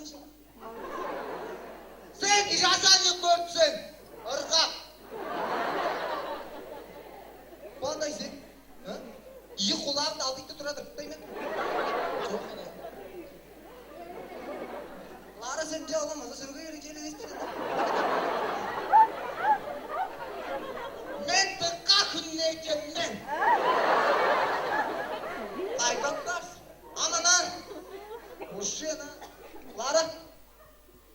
Alışın. Sen icazanı görsün. Arka. Bana izin. Ha? İyi kulağımda aldıydı duradır. Değil mi? Çok iyi. Lara sen de olamaz. Sen böyle yürüyeceğini istedin. Men tıkka künneyken men. Aygaplar. Aman lan. Boşuyor lan. Lara.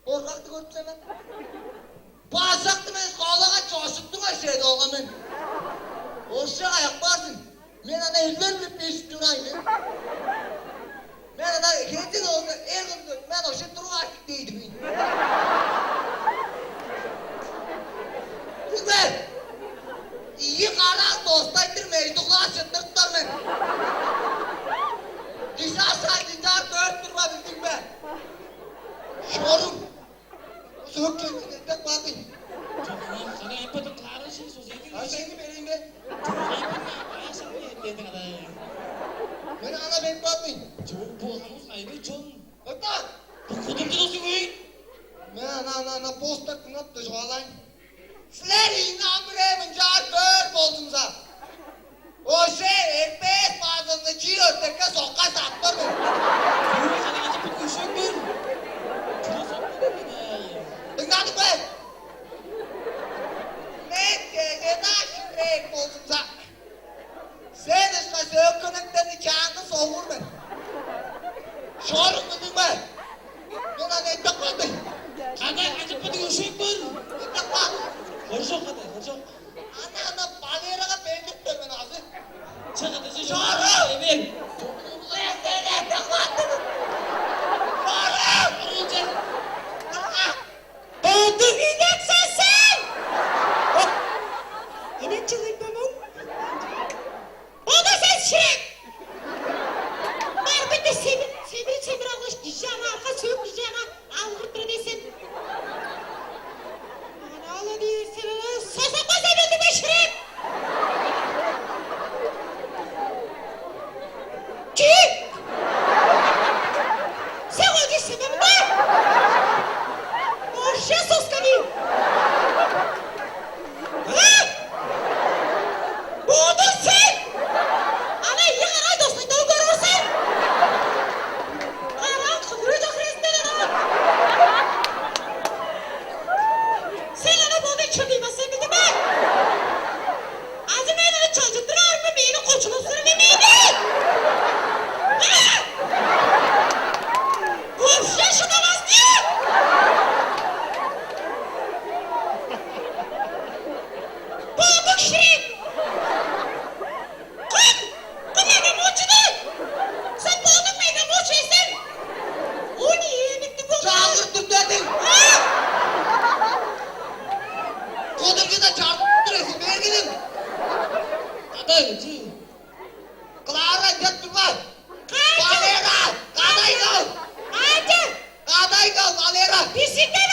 Korkaktı görsün hemen. Bağırsaktı ben kağlağa çalışıptım her şeyde oğlan ben. Boşuyor ayak barsın. Men ana evlenmeyip beş durayım. Men ana kendi de oldu. Ergin ben o şey duru artık değildim. Güzel. İyi karar dostaydır meytuklar sıktırtlar men. Dişarsan dişar dört durma bildim ben. Şorum. Soğuk kendine tek bakayım. Çok iyi. Sana ipadı karışın sözüydü. Ha seni vereyim ben. Çok iyi. Bayağı sen de dedi kadar. Ben ana ben bakayım. Çok bu hamuz ayıbı çok. Hatta. Bu kudum da nasıl koyun? Ben ana posta kınat da şoğalayım. Sizler inanmıyorum car dört boldunuz. O şey ekmek bazında çiğ örtekle soka sattı mı? Çok sana gece bir kuşak bir. Çok saklı bir. Dinledik mi? Ne gecede şirek boldunuz. Sen işte sökünükten nikahını soğur ben. Şorum dedin mi? Ben ana ettik kaldım. Kadar acıpadı kuşak bir. Ettik kaldım. Horşok kadar horşok. Ana baleraga benzettim ben ağzı. Çıkı dışı Şorum! Evet. Ulan sen ettik kaldım. Şorum! Olacak. Oldu ineksen sen! İnek çalayım babam. O da sen Şirek! Var bir de semir alış diyeceğim arka sök diyeceğim aldırtır desin. Ana ala değilsin ana sosakma sevildi be Şirek! Kim? Sen o gitsin ben mi? Boşya soskanıyım! Ha? Buldun sen! Ana iyi karay dostum, doğru görürsen! Karan kıvıracak resmen ana! Sen ana buldun çöpeymesin bildin mi? Azim elini çalıştırar mı beni koçunun sürülemeydi? Ha? Boşya şunamaz diye! Bulduk Şirin! Kım evim uçudu! Sen buldun mu evim uçuyorsun? O niye bitti bu? Çağırttım dedin. Ha? Kodurcu da çağırttım resim ver gidin. Kadar cı. Clara git durma. Kaçın! Valera. Kaday kal. Kaçın! Kaday kal Valera. Bisiklet